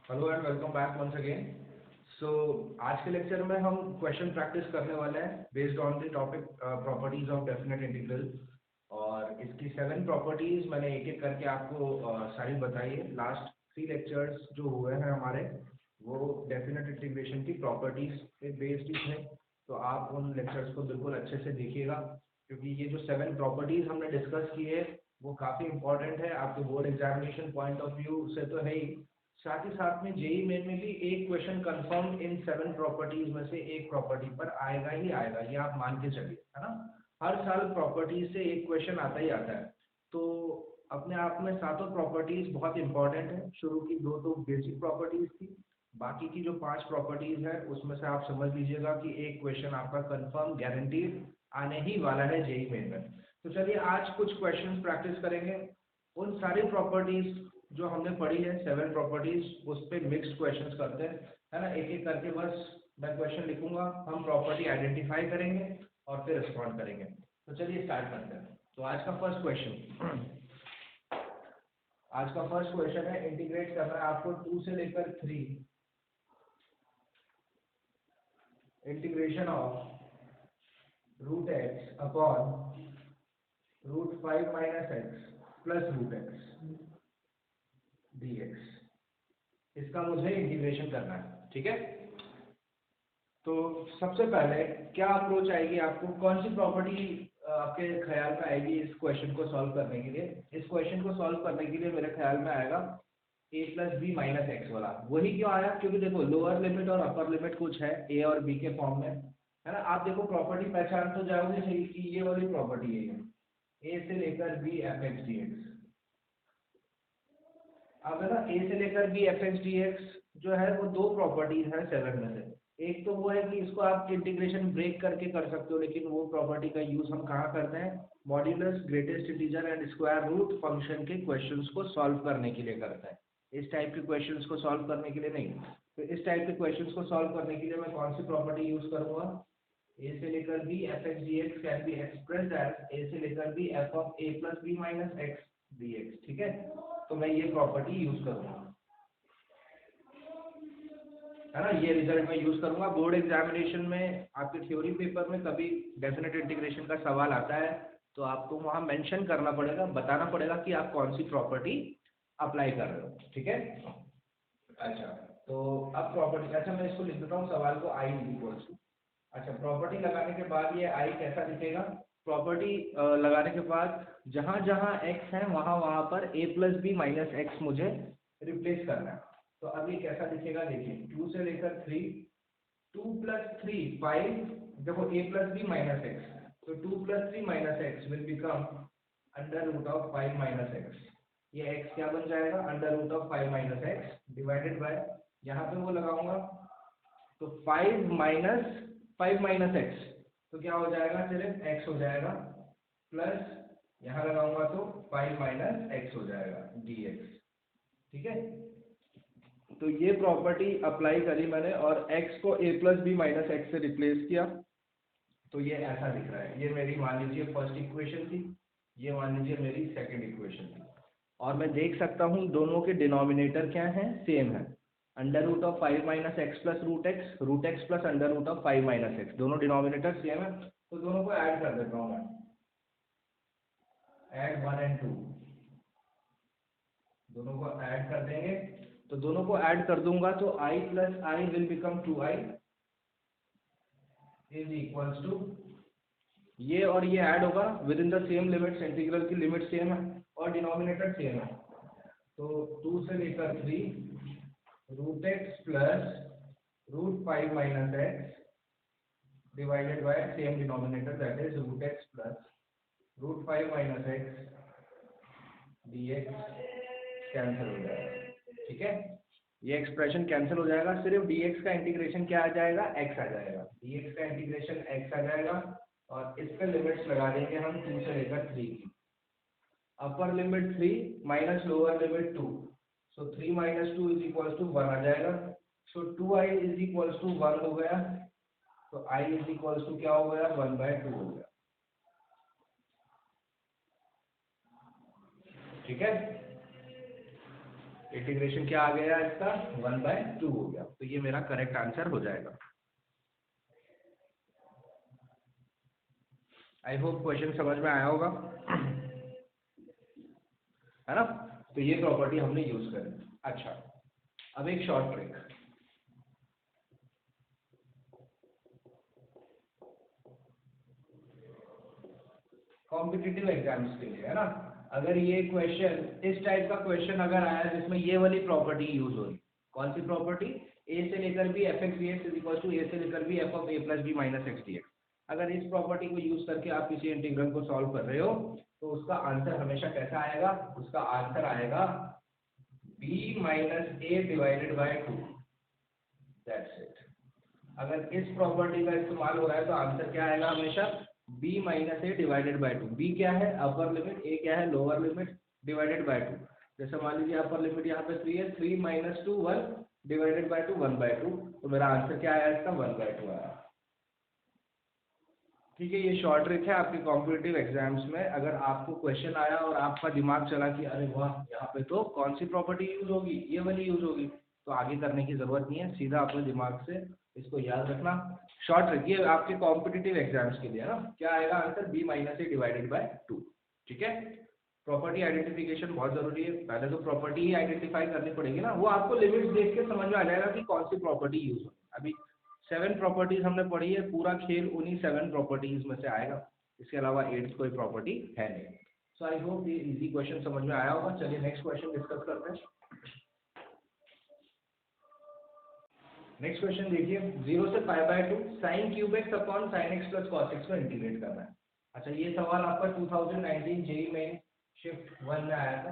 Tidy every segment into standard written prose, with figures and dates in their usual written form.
Hello and welcome back once again. So आज के lecture में हम क्वेश्चन प्रैक्टिस करने वाले हैं based on the topic properties of definite integral. और इसकी 7 प्रॉपर्टीज मैंने एक एक करके आपको सारी बताई है। लास्ट 3 लेक्चर्स जो हुए हैं हमारे वो डेफिनेट इंटीग्रेशन की प्रॉपर्टीज पे बेस्ड ही थे। तो आप उन लेक्चर्स को बिल्कुल अच्छे से देखिएगा, क्योंकि ये जो 7 प्रॉपर्टीज हमने डिस्कस की है वो काफ़ी इंपॉर्टेंट है आपके board examination point of view से तो है ही, साथ ही साथ में जेई मेन में भी एक क्वेश्चन कंफर्म इन 7 प्रॉपर्टीज में से एक प्रॉपर्टी पर आएगा ही आएगा, ये आप मान के चलिए, है ना। हर साल प्रॉपर्टीज से एक क्वेश्चन आता ही आता है। तो अपने आप में सातों प्रॉपर्टीज बहुत इंपॉर्टेंट है। शुरू की 2 तो बेसिक प्रॉपर्टीज थी, बाकी की जो 5 प्रॉपर्टीज है उसमें से आप समझ लीजिएगा कि एक क्वेश्चन आपका कंफर्म गारंटीड आने ही वाला है जेई मेन में। तो चलिए आज कुछ क्वेश्चन प्रैक्टिस करेंगे। उन सारी प्रॉपर्टीज जो हमने पढ़ी है 7 प्रॉपर्टीज, उस पे मिक्स्ड क्वेश्चंस करते हैं, है ना। एक एक करके बस मैं क्वेश्चन लिखूंगा, हम प्रॉपर्टी आइडेंटिफाई करेंगे और फिर रिस्पॉन्ड करेंगे। तो चलिए स्टार्ट करते हैं। तो आज का फर्स्ट क्वेश्चन है, इंटीग्रेट करना है आपको 2 से लेकर 3, integration of root X upon root 5 minus x plus root X dx। इसका मुझे इंटीग्रेशन करना है, ठीक है। तो सबसे पहले क्या अप्रोच आएगी, आपको कौन सी प्रॉपर्टी आपके ख्याल में आएगी इस क्वेश्चन को सॉल्व करने के लिए। इस क्वेश्चन को सॉल्व करने के लिए मेरे ख्याल में आएगा a plus B minus X वाला। वही क्यों आया, क्योंकि देखो लोअर लिमिट और अपर लिमिट कुछ है a और b के फॉर्म में, है ना। आप देखो प्रॉपर्टी पहचान तो जाओगे सही कि ये वाली प्रॉपर्टी है, a से लेकर b F x D x. अब है ना a से लेकर b F x D x जो है वो 2 प्रॉपर्टीज है 7 में से। एक तो वो है कि इसको आप इंटीग्रेशन ब्रेक करके कर सकते हो, लेकिन वो प्रॉपर्टी का यूज हम कहाँ करते हैं, modulus, greatest integer and square root function के क्वेश्चंस को सॉल्व करने के लिए करते हैं। इस टाइप के क्वेश्चंस को सॉल्व करने के लिए नहीं। तो इस टाइप के क्वेश्चंस को सॉल्व करने के लिए मैं कौन सी प्रॉपर्टी यूज करूंगा, a से लेकर b F x D X can be expressed as a से लेकर b F of a plus B minus x D x, ठीक है। तो मैं ये प्रॉपर्टी यूज करूंगा, है ना। ये रिजल्ट में यूज करूंगा। बोर्ड एग्जामिनेशन में आपके थ्योरी पेपर में कभी डेफिनेट इंटीग्रेशन का सवाल आता है तो आपको वहां मेंशन करना पड़ेगा, बताना पड़ेगा कि आप कौन सी प्रॉपर्टी अप्लाई कर रहे हो, ठीक है। अच्छा, तो अब प्रॉपर्टी, अच्छा मैं इसको लिख देता हूँ सवाल को, आई इक्वल्स टू, अच्छा प्रॉपर्टी लगाने के बाद ये आई कैसा दिखेगा, प्रॉपर्टी लगाने के बाद जहां जहां x है वहां वहां पर a plus B minus X मुझे रिप्लेस करना है। तो अब ये कैसा दिखेगा, देखिए 2 से लेकर 3, 2 प्लस 3 5, देखो a plus B minus x, तो 2 plus 3 minus X will become under root of 5 minus X. ये x क्या बन जाएगा, under root of 5 minus x divided by, यहाँ पे वो लगाऊंगा तो 5 माइनस एक्स, तो क्या हो जाएगा, सिर्फ x हो जाएगा, प्लस यहाँ लगाऊंगा तो 5 माइनस एक्स हो जाएगा dx, ठीक है। तो ये प्रॉपर्टी अप्लाई करी मैंने और x को a plus B minus X से रिप्लेस किया, तो ये ऐसा दिख रहा है। ये मेरी मान लीजिए फर्स्ट इक्वेशन थी, ये मान लीजिए मेरी सेकंड इक्वेशन थी, और मैं देख सकता हूँ दोनों के डिनोमिनेटर क्या है, सेम है, under root of 5 minus x plus root X plus under root of 5 minus x, दोनों डिनोमिनेटर सेम है। तो दोनों को ऐड कर देता हूँ मैं, ऐड 1 एंड 2, दोनों को ऐड कर देंगे। तो दोनों को ऐड कर दूंगा तो i plus I will become 2i is equals to, ये और ये ऐड होगा within the same limits, integral की लिमिट सेम है और डिनोमिनेटर सेम है। तो 2 से लेकर 3 root X plus root 5 minus x divided by same denominator that is root X plus root 5 minus x dx cancel हो जाएगा, ठीक है। ये एक्सप्रेशन कैंसिल हो जाएगा, सिर्फ dx का इंटीग्रेशन क्या आ जाएगा, x आ जाएगा, dx का इंटीग्रेशन x आ जाएगा और इस पे लिमिट्स लगा देंगे हम 2 से लेकर 3 की, upper limit 3 minus lower limit 2, so 3 minus 2 is equals to 1 आ जाएगा। So 2i is equals to 1 हो गया, तो i इज इक्वल्स टू क्या हो गया, 1/2 हो गया, ठीक है। इंटीग्रेशन क्या आ गया इसका 1/2 हो गया, तो ये मेरा करेक्ट आंसर हो जाएगा। आई होप क्वेश्चन समझ में आया होगा, है ना। तो ये प्रॉपर्टी हमने यूज करी। अच्छा, अब एक शॉर्ट ट्रिक, कॉम्पिटिटिव एग्जाम्स के लिए, है ना। अगर ये क्वेश्चन, इस टाइप का क्वेश्चन अगर आया जिसमें ये वाली प्रॉपर्टी यूज हो रही, कौन सी प्रॉपर्टी, ए से लेकर b f x D x is equal to a से लेकर b f of a plus B minus x D x, अगर इस प्रॉपर्टी को यूज करके आप किसी इंटीग्रल को सॉल्व कर रहे हो तो उसका आंसर हमेशा कैसा आएगा, उसका आंसर आएगा B minus A divided by 2, that's it. अगर इस प्रॉपर्टी का इस्तेमाल हो रहा है तो आंसर क्या आएगा हमेशा, b minus A divided by 2। b क्या है अपर लिमिट, a क्या है लोअर लिमिट, डिवाइडेड बाय 2। जैसे मान लीजिए अपर लिमिट यहाँ पे 3 है, 3 माइनस 2 1 डिवाइडेड बाय 2 1/2, तो मेरा आंसर क्या आया इसका 1/2 आया। ठीक है, ये शॉर्ट ट्रिक है आपके कॉम्पिटिटिव एग्जाम्स में। अगर आपको क्वेश्चन आया और आपका दिमाग चला कि अरे वाह यहाँ पे तो कौन सी प्रॉपर्टी यूज होगी, ये वाली यूज होगी, तो आगे करने की जरूरत नहीं है, सीधा अपने दिमाग से इसको याद रखना। शॉर्ट ट्रिक ये आपके कॉम्पिटिटिव एग्जाम्स के लिए है ना, क्या आएगा answer b minus A divided by 2। ठीक है, प्रॉपर्टी आइडेंटिफिकेशन बहुत जरूरी है, पहले तो प्रॉपर्टी ही आइडेंटिफाई करनी पड़ेगी ना, वो आपको लिमिट्स देख के समझ में आ जाएगा कि कौन सी प्रॉपर्टी यूज होगी। अभी 7 प्रॉपर्टीज हमने पढ़ी है, पूरा खेल उन्हीं 7 प्रॉपर्टीज में से आएगा, इसके अलावा 8 कोई प्रॉपर्टी है नहीं। सो आई होप ये इजी क्वेश्चन समझ में आया होगा। चलिए नेक्स्ट क्वेश्चन डिस्कस करते हैं। नेक्स्ट क्वेश्चन देखिए, 0 से π/2 sin cube x upon sin x plus cos x को इंटीग्रेट करना है। अच्छा, ये सवाल आपका 2019 जेई में शिफ्ट 1 में आया था।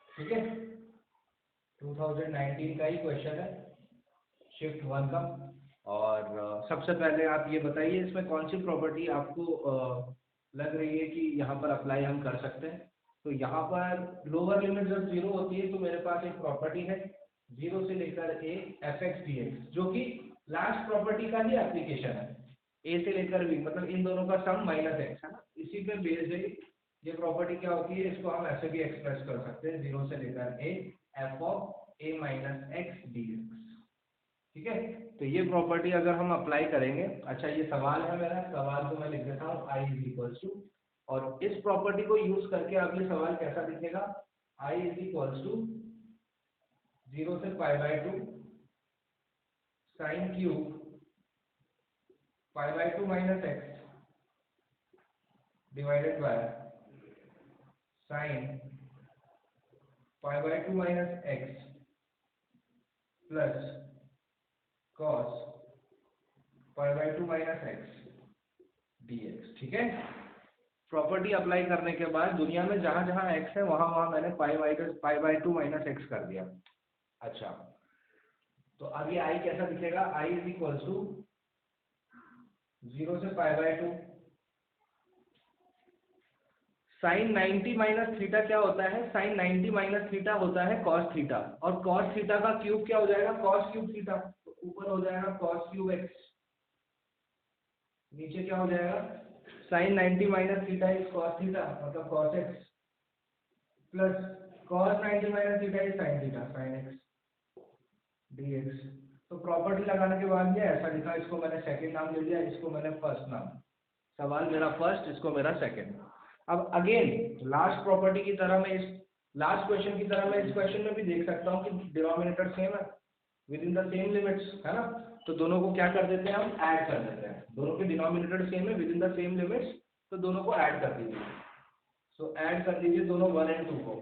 ठीक है, 2019 का ही क्वेश्चन है, शिफ्ट 1 का। और सबसे पहले आप ये बताइए इसमें कौन सी प्रॉपर्टी आपको लग रही है कि यहाँ पर अप्लाई हम कर सकते हैं। तो यहाँ पर लोअर लिमिट जब 0 होती है तो मेरे पास एक प्रॉपर्टी है 0 से लेकर a F x D x, जो कि लास्ट प्रॉपर्टी का ही एप्लीकेशन है, a से लेकर b, मतलब इन दोनों का सम माइनस एक्स है ना, इसी पे बेस्ड है ये प्रॉपर्टी। क्या होती है, इसको हम ऐसे भी एक्सप्रेस कर सकते हैं 0 से लेकर a F of a minus x D x. ठीक है, तो ये प्रॉपर्टी अगर हम अप्लाई करेंगे, अच्छा ये सवाल है मेरा, सवाल को मैं लिख देता हूँ i इज इक्वल टू, और इस प्रॉपर्टी को यूज करके अब ये सवाल कैसा दिखेगा, i इज इक्वल टू 0 से π/2 sine cube π/2 minus x divided by sine π/2 minus x plus cos π/2 minus x dx। ठीक है, प्रॉपर्टी अप्लाई करने के बाद दुनिया में जहां जहां x है वहां वहां मैंने π/2 माइनस एक्स कर दिया। अच्छा, तो अब ये i कैसा दिखेगा, i इज इक्वल टू 0 से π/2 साइन 90 माइनस थीटा क्या होता है, साइन 90 माइनस थीटा होता है कॉस थीटा, और कॉस थीटा का क्यूब क्या हो जाएगा, कॉस क्यूब थीटा, तो ऊपर हो जाएगा कॉस क्यूब एक्स, नीचे क्या हो जाएगा sine 90 minus theta is cos theta मतलब cos x, plus cos 90 minus theta is sine theta sine x dx। तो प्रॉपर्टी लगाने के बाद ये ऐसा लिखा, इसको मैंने सेकंड नाम दे दिया, इसको मैंने फर्स्ट नाम, सवाल मेरा फर्स्ट, इसको मेरा सेकंड। अब अगेन लास्ट प्रॉपर्टी की तरह मैं इस लास्ट क्वेश्चन की तरह मैं इस क्वेश्चन में भी देख सकता हूँ कि डिनोमिनेटर सेम है, with in the same limits, है ना। तो दोनों को क्या कर देते हैं, हम ऐड कर देते हैं, दोनों के डिनोमिनेटर सेम है with in the same limits, तो दोनों को ऐड कर दीजिए। सो ऐड कर दीजिए दोनों 1 और 2 को,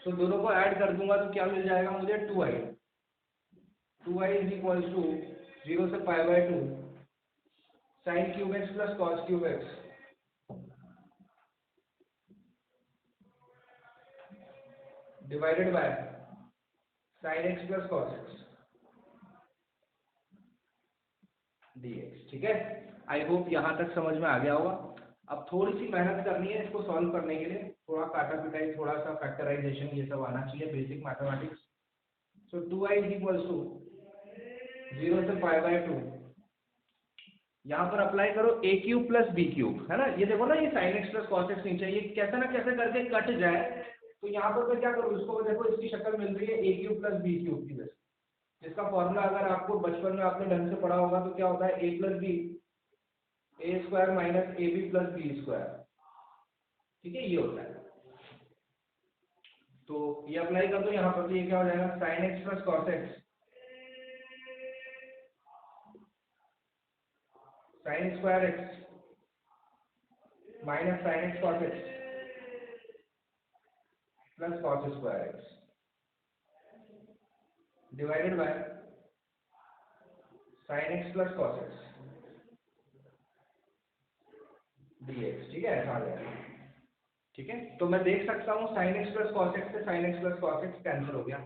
तो दोनों को ऐड कर दूंगा तो क्या मिल जाएगा मुझे 2i इज इक्वल टू 0 से π/2 sine cube x plus cos cube x divided by sine x plus cos x dx। ठीक है, आई होप यहाँ तक समझ में आ गया होगा। अब थोड़ी सी मेहनत करनी है इसको सॉल्व करने के लिए, थोड़ा काटा पिटाई, थोड़ा सा फैक्टराइजेशन, ये सब आना चाहिए, basic mathematics. So 2i is equal to 0 से π/2, यहाँ पर अप्लाई करो a cube plus b cube, है ना। ये देखो ना, ये sine x plus cos X नीचे, ये कैसे ना कैसे करके कट जाए, तो यहाँ पर मैं क्या करूँ, इसको देखो इसकी शक्ल मिल रही है ए क्यूब प्लस बी क्यूब की वजह, जिसका फॉर्मूला अगर आपको बचपन में आपने ढंग से पढ़ा होगा तो क्या होता है, a plus b a square minus a b plus b square, ठीक है, ये होता है। तो ये अप्लाई कर दो यहाँ पर, तो ये क्या हो जाएगा, sine x plus cos x, sine square x minus sine x cos x plus cos square x divided by sine x plus cos x dx, ठीक है, ऐसा आ जाएगा। ठीक है, तो मैं देख सकता हूँ sine x plus cos x से sine x plus cos x cancel हो गया।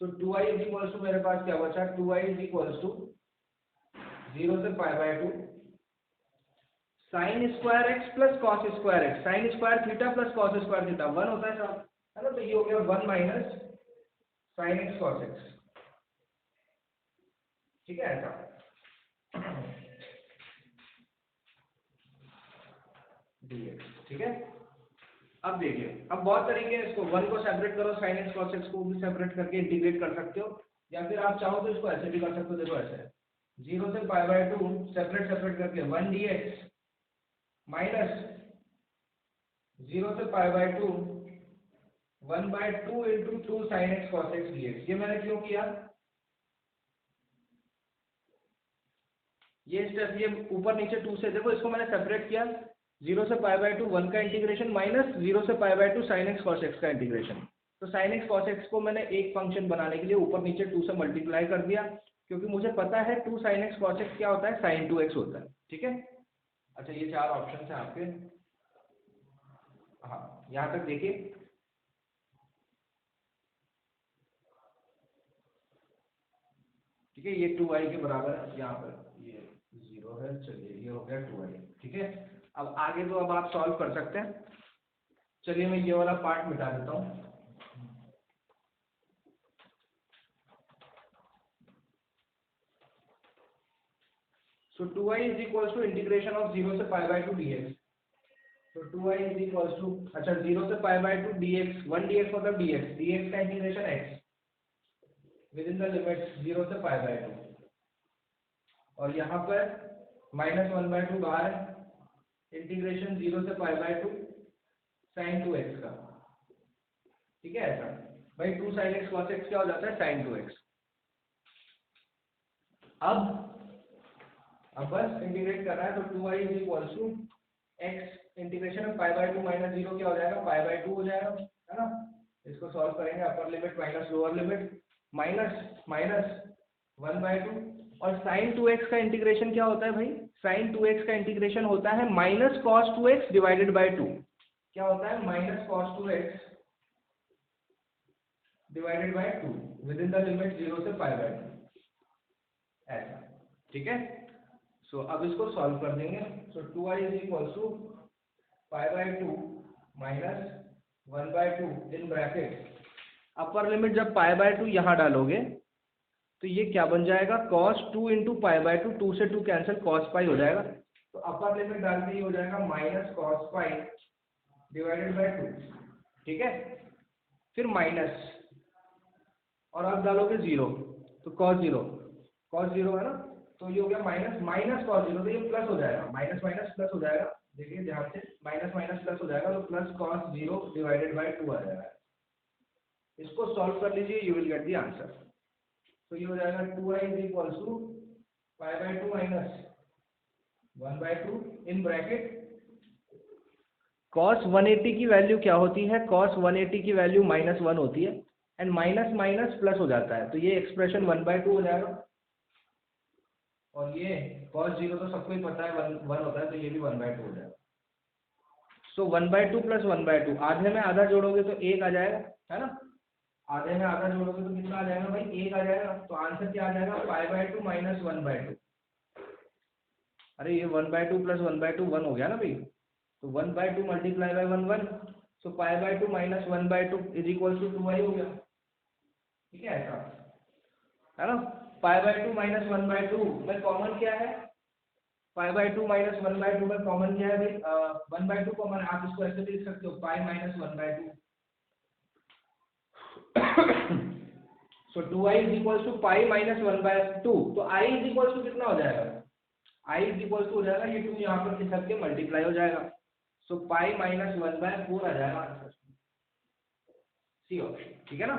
सो 2i इज इक्वल्स टू, मेरे पास क्या बचा, 2i इज इक्वल्स टू 0 से पाई by 2 sine square x plus cos square x, sine square theta plus cos square theta 1 होता है साहब, है ना, तो ये हो गया 1 minus sine x cos x, ठीक है, ऐसा। dx, ठीक है। अब देखिए, अब बहुत तरीके हैं, इसको 1 को सेपरेट करो, साइन एक्स कॉस एक्स को भी सेपरेट करके इंटीग्रेट कर सकते हो, या फिर आप चाहो तो इसको ऐसे भी कर सकते हो, देखो ऐसे 0 से पाई बाय 2 सेपरेट सेपरेट करके 1 dx माइनस 0 से पाई by 2 1/2 into 2 sine x cos x dx। ये मैंने क्यों किया, ये स्टेप, ये ऊपर नीचे 2 से, देखो इसको मैंने सेपरेट किया, 0 से पाई बाय 2 1 का इंटीग्रेशन माइनस 0 से पाई by 2 sine x cos x का इंटीग्रेशन। तो साइन एक्स कॉस एक्स को मैंने एक फंक्शन बनाने के लिए ऊपर नीचे 2 से मल्टीप्लाई कर दिया, क्योंकि मुझे पता है 2 साइन एक्स कॉस एक्स क्या होता है, साइन 2x होता है, ठीक है। अच्छा, ये 4 ऑप्शन है आपके, हाँ, यहाँ तक देखिए, ठीक है, ये 2i के बराबर है, यहाँ पर ये 0 है, चलिए ये हो गया 2i, ठीक है। अब आगे तो अब आप सॉल्व कर सकते हैं, चलिए मैं ये वाला पार्ट मिटा देता हूँ। So 2i is equals to integration of 0 से पाई बाय 2 dx। तो 2i इज इक्वल्स टू, अच्छा 0 से पाई बाय 2 dx, 1 dx मतलब dx का integration x with in the limit 0 से पाई बाय 2, और यहाँ पर -1/2 बाहर है, इंटीग्रेशन 0 से पाई बाय 2 साइन 2x का, ठीक है, ऐसा भाई 2 साइन एक्स कॉस एक्स क्या हो जाता है, साइन 2x। अब बस इंटीग्रेट करना है, तो 2i is equals to x integration में पाई बाय 2 माइनस 0 क्या हो जाएगा, पाई बाय 2 हो जाएगा, है ना। इसको सॉल्व करेंगे, upper limit minus lower limit, minus minus 1/2, और साइन 2x का इंटीग्रेशन क्या होता है भाई, साइन 2x का इंटीग्रेशन होता है minus cos 2x divided by 2, क्या होता है, minus cos 2x divided by 2 with in the limit 0 से पाई बाय 2, ऐसा, ठीक है। सो अब इसको सॉल्व कर देंगे, so 2i is equals to pi by 2 minus 1/2 in bracket, upper limit जब पाई बाय 2 यहाँ डालोगे तो ये क्या बन जाएगा, cos 2 इंटू पाई बाय 2, 2 से 2 कैंसिल, cos पाई हो जाएगा, तो अपर लिमिट डालते ही हो जाएगा minus cos pi divided by 2, ठीक है, फिर माइनस, और अब डालोगे 0, तो cos 0 है ना, तो ये हो गया माइनस cos 0, तो ये प्लस हो जाएगा, माइनस माइनस प्लस हो जाएगा, देखिए ध्यान से, माइनस माइनस प्लस हो जाएगा, तो प्लस cos 0 डिवाइडेड बाय 2 आ जाएगा। इसको सॉल्व कर लीजिए, you will get the answer. तो ये हो जाएगा 2i is equals to pi by 2 minus 1/2 in bracket, cos 180 की वैल्यू क्या होती है, cos 180 की वैल्यू -1 होती है, एंड माइनस माइनस प्लस हो जाता है, तो ये एक्सप्रेशन 1/2 हो जाएगा, और ये cos 0 तो सबको ही पता है 1 होता है, तो ये भी 1/2 हो जाएगा। सो 1/2 प्लस 1/2, आधे में आधा जोड़ोगे तो 1 आ जाएगा, है ना, आधे में आधा जोड़ोगे तो कितना आ जाएगा भाई, 1 आ जाएगा, तो आंसर क्या आ जाएगा, पाई बाय 2 माइनस 1/2, अरे ये 1/2 प्लस 1/2 1 हो गया ना भाई, तो 1/2 multiply by 1 1, so pi by 2 minus 1/2 is equal to 2i हो गया, ठीक है, ऐसा, है ना। पाई बाय 2 माइनस 1/2 में कॉमन क्या है, पाई बाय 2 माइनस 1/2 में कॉमन क्या है भाई, 1/2 कॉमन, आप इसको ऐसे लिख सकते हो, pi minus 1/2, so 2i is equal to pi minus 1/2, तो i इज इक्वल टू कितना हो जाएगा, i इज इक्वल टू हो जाएगा, ये 2 यहाँ पर खिसक के मल्टीप्लाई हो जाएगा, सो पाई माइनस 1/4 आ जाएगा आंसर, सी ऑप्शन, ठीक है ना।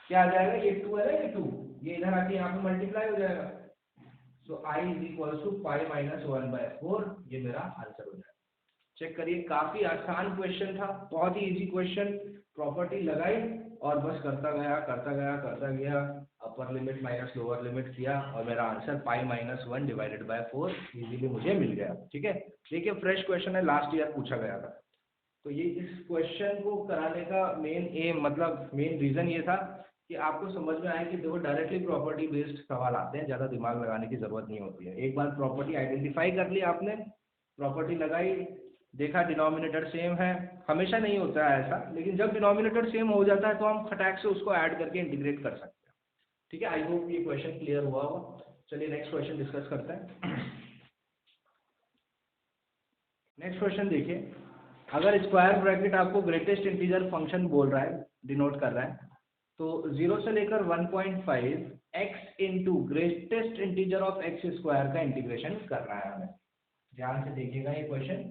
क्या आ जाएगा, ये 2 है ना, ये 2 ये इधर आके यहाँ पे मल्टीप्लाई हो जाएगा, so i is equal to pi minus 1/4, ये मेरा आंसर हो जाएगा। चेक करिए, काफी आसान क्वेश्चन था, बहुत ही इजी क्वेश्चन, प्रॉपर्टी लगाई और बस करता गया, upper limit minus lower limit किया और मेरा answer pi minus 1 divided by 4 easily मुझे मिल गया, ठीक है। देखिए फ्रेश क्वेश्चन है, लास्ट ईयर पूछा गया था, तो ये इस क्वेश्चन को कराने का मेन एम, मतलब मेन रीजन ये था कि आपको समझ में आए कि देखो डायरेक्टली प्रॉपर्टी बेस्ड सवाल आते हैं, ज़्यादा दिमाग लगाने की जरूरत नहीं होती है। एक बार प्रॉपर्टी आइडेंटिफाई कर ली आपने, प्रॉपर्टी लगाई, देखा डिनोमिनेटर सेम है, हमेशा नहीं होता है ऐसा, लेकिन जब डिनोमिनेटर सेम हो जाता है तो हम फटाक से उसको ऐड करके इंटीग्रेट कर सकते हैं, ठीक है। आई होप ये क्वेश्चन क्लियर हुआ होगा। चलिए नेक्स्ट क्वेश्चन डिस्कस करते हैं। नेक्स्ट क्वेश्चन देखिए, अगर स्क्वायर ब्रैकेट आपको ग्रेटेस्ट इंटीजर फंक्शन बोल रहा है, डिनोट कर रहा है, तो 0 से लेकर 1.5 x into greatest integer of x square का इंटीग्रेशन करना है हमें। ध्यान से देखिएगा ये क्वेश्चन,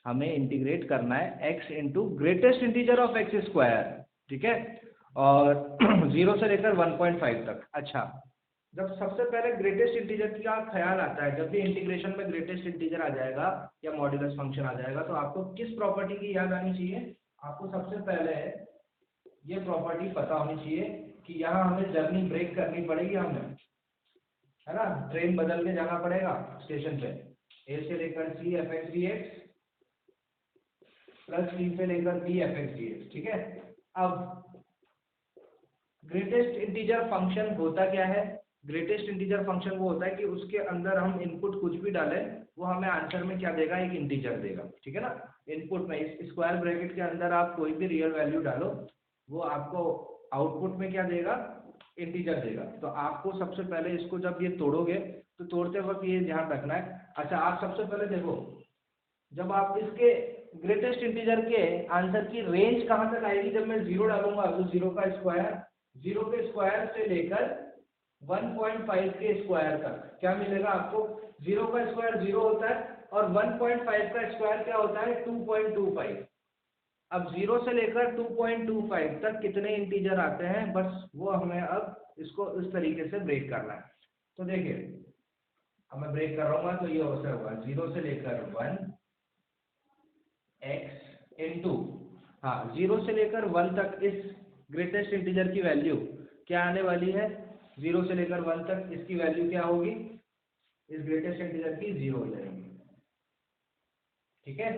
हमें इंटीग्रेट करना है x into greatest integer of x square, ठीक है, और 0 से लेकर 1.5 तक। अच्छा, जब सबसे पहले ग्रेटेस्ट इंटीजर का ख्याल आता है, जब भी इंटीग्रेशन में ग्रेटेस्ट इंटीजर आ जाएगा या मॉड्यूलस फंक्शन आ जाएगा, तो आपको किस प्रॉपर्टी की याद आनी चाहिए, आपको सबसे पहले ये प्रॉपर्टी पता होनी चाहिए कि यहाँ हमें जर्नी ब्रेक करनी पड़ेगी, हमें, है ना, ट्रेन बदल के जाना पड़ेगा स्टेशन पे, ए से लेकर c f x D x plus c से लेकर b f x D x, ठीक है। अब ग्रेटेस्ट इंटीजर फंक्शन होता क्या है, ग्रेटेस्ट इंटीजर फंक्शन वो होता है कि उसके अंदर हम इनपुट कुछ भी डालें, वो हमें आंसर में क्या देगा, एक इंटीजर देगा, ठीक है ना। इनपुट में इस स्क्वायर ब्रैकेट के अंदर आप कोई भी रियल वैल्यू डालो, वो आपको आउटपुट में क्या देगा, इंटीजर देगा। तो आपको सबसे पहले इसको जब ये तोड़ोगे तो तोड़ते वक्त ये ध्यान रखना है। अच्छा, आप सबसे पहले देखो, जब आप इसके ग्रेटेस्ट इंटीजर के आंसर की रेंज कहाँ तक आएगी, जब मैं 0 डालूंगा तो 0 का स्क्वायर से लेकर 1.5 के स्क्वायर तक क्या मिलेगा आपको, 0 का स्क्वायर 0 होता है और 1.5 का स्क्वायर क्या होता है, 2.25। अब 0 से लेकर 2.25 तक कितने इंटीजर आते हैं, बस वो हमें अब इसको इस तरीके से ब्रेक करना है। तो देखिए, अब मैं ब्रेक कर रहा हूँ तो ये होगा 0 से लेकर 1 x इंटू, हाँ, 0 से लेकर 1 तक इस ग्रेटेस्ट इंटीजर की वैल्यू क्या आने वाली है, 0 से लेकर 1 तक इसकी वैल्यू क्या होगी, इस ग्रेटेस्ट इंटीजर की 0 हो जाएगी, ठीक है।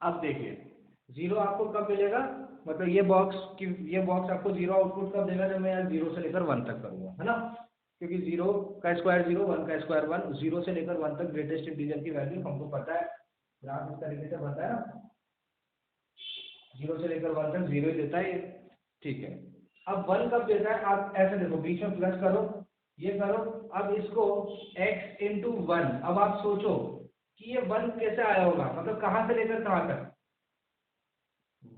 अब देखिए 0 आपको कब मिलेगा, मतलब ये बॉक्स आपको 0 आउटपुट कब देगा, जब मैं यार 0 से लेकर 1 तक करूँगा, है ना, क्योंकि 0 का स्क्वायर 0, 1 का स्क्वायर 1, 0 से लेकर 1 तक ग्रेटेस्ट इंटीजर की वैल्यू हमको पता है, ग्राफ इस तरीके से बनता है ना, 0 से लेकर 1 तक 0 ही देता है, ठीक है। अब 1 कब देता है, आप ऐसे देखो, बीच में प्लस करो, ये करो, अब इसको x इंटू 1, अब आप सोचो कि ये 1 कैसे आया होगा, मतलब कहाँ से लेकर कहाँ तक,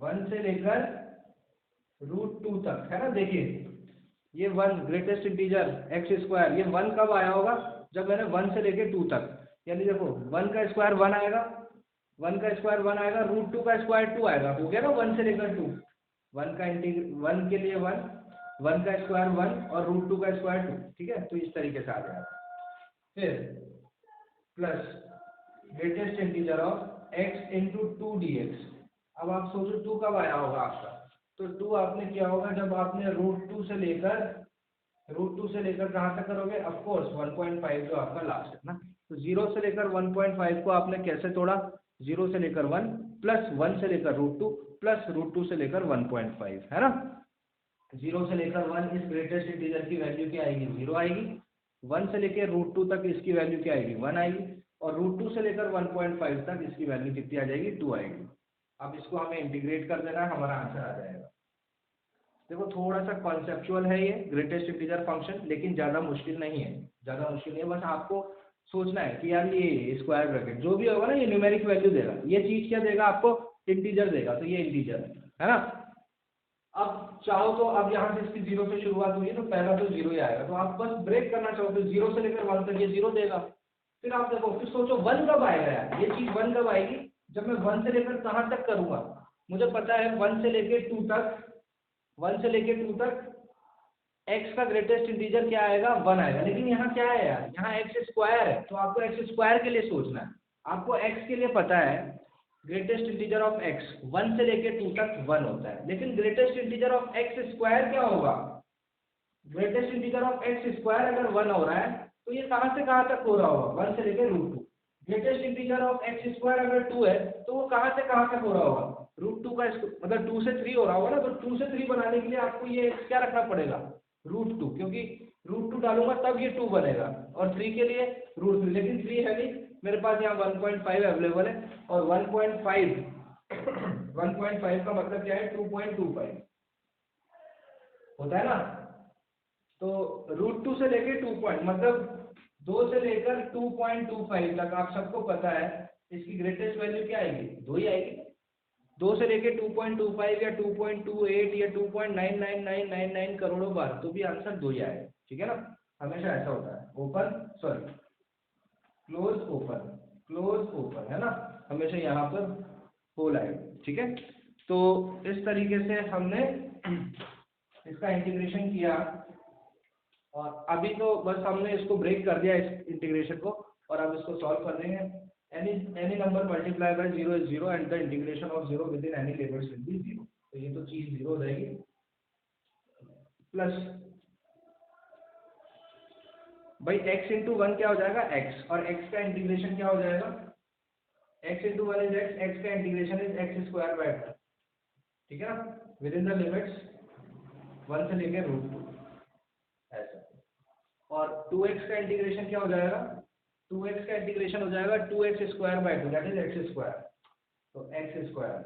1 से लेकर √2 तक, है ना। देखिए ये 1 ग्रेटेस्ट इंटीजर एक्स स्क्वायर, ये 1 कब आया होगा, जब मैंने 1 से लेकर 2 तक, यानी देखो 1 का स्क्वायर 1 आएगा, 1 का स्क्वायर 1 आएगा, √2 का स्क्वायर 2 आएगा, हो गया ना 1 से लेकर 2, 1 के लिए 1 का स्क्वायर 1 और √2 का स्क्वायर 2, ठीक है। तो इस तरीके से आ जाएगा। फिर plus greatest integer of x into 2dx, अब आप सोचो 2 कब आया होगा आपका, तो 2 आपने किया होगा जब आपने √2 से लेकर कहाँ तक करोगे, ऑफ कोर्स 1.5 जो आपका लास्ट है ना। तो 0 से लेकर 1.5 को आपने कैसे तोड़ा, 0 से लेकर 1 प्लस 1 से लेकर √2 प्लस √2 से लेकर 1.5, है ना। 0 से लेकर 1 इस ग्रेटेस्ट इंटीजर की वैल्यू क्या आएगी, 0 आएगी, 1 से लेकर √2 तक इसकी वैल्यू क्या आएगी, 1 आएगी, और √2 से लेकर 1.5 तक इसकी वैल्यू कितनी आ जाएगी, 2 आएगी। अब इसको हमें इंटीग्रेट कर देना है, हमारा आंसर आ जाएगा। देखो थोड़ा सा कॉन्सेप्चुअल है ये ग्रेटेस्ट इंटीजर फंक्शन, लेकिन ज़्यादा मुश्किल नहीं है, बस आपको सोचना है कि यार ये स्क्वायर ब्रैकेट जो भी होगा ना, ये न्यूमेरिक वैल्यू देगा, ये चीज़ क्या देगा आपको, इंटीजर देगा, तो ये इंटीजर है ना। अब चाहो तो अब यहाँ से इसकी 0 से शुरुआत हुई है तो पहला तो 0 ही आएगा, तो आप बस ब्रेक करना चाहो तो 0 से लेकर 1 तक ये 0 देगा। फिर आप देखो, फिर सोचो 1 कब आएगा यार, ये चीज 1 कब आएगी, जब मैं 1 से लेकर कहाँ तक करूंगा। मुझे पता है 1 से लेके 2 तक, 1 से लेके 2 तक x का ग्रेटेस्ट इंटीजर क्या आएगा, 1 आएगा। लेकिन यहाँ क्या है यार, यहाँ x स्क्वायर है, तो आपको x स्क्वायर के लिए सोचना है। आपको x के लिए पता है ग्रेटेस्ट इंटीजर ऑफ x 1 से लेके 2 तक 1 होता है, लेकिन greatest integer of x square क्या होगा, greatest integer of x square अगर 1 हो रहा है तो ये कहाँ से कहाँ तक हो रहा होगा, 1 से लेकर √2। Greatest integer of x square अगर 2 है तो वो कहाँ से कहाँ तक हो रहा होगा, √2 का मतलब 2 से 3 हो रहा होगा ना, तो 2 से 3 बनाने के लिए आपको ये x क्या रखना पड़ेगा, √2, क्योंकि √2 डालूंगा तब ये 2 बनेगा, और 3 के लिए √3, लेकिन 3 है नहीं मेरे पास, यहाँ 1.5 अवेलेबल है, और 1.5 1.5 का मतलब क्या है, 2.25 होता है ना। तो √2 से लेके 2 पॉइंट मतलब 2 से लेकर 2.25 तक आप सबको पता है इसकी ग्रेटेस्ट वैल्यू क्या आएगी, 2 ही आएगी। 2 से लेके 2.25 या 2.28 या 2.99999 करोड़ों बार तो भी आंसर 2 ही आएगा, ठीक है ना। हमेशा ऐसा होता है, ओपन सॉरी क्लोज ओपन है ना, हमेशा यहाँ पर होल आएगा, ठीक है। तो इस तरीके से हमने इसका इंटीग्रेशन किया, और अभी तो बस हमने इसको ब्रेक कर दिया इस इंटीग्रेशन को, और अब इसको सॉल्व कर देंगे। any number multiplied by 0 is 0 and the integration of 0 within any limits will be 0। तो ये तो चीज 0 हो जाएगी, प्लस भाई x इंटू 1 क्या हो जाएगा x, और x का इंटीग्रेशन क्या हो जाएगा, x इंटू 1 इज x का integration is x square by 2, ठीक है ना, विद इन द लिमिट्स 1 से लेकर √2 ऐसा। और 2x का इंटीग्रेशन क्या हो जाएगा, 2x का इंटीग्रेशन हो जाएगा 2x square by 2 that is x square, तो x square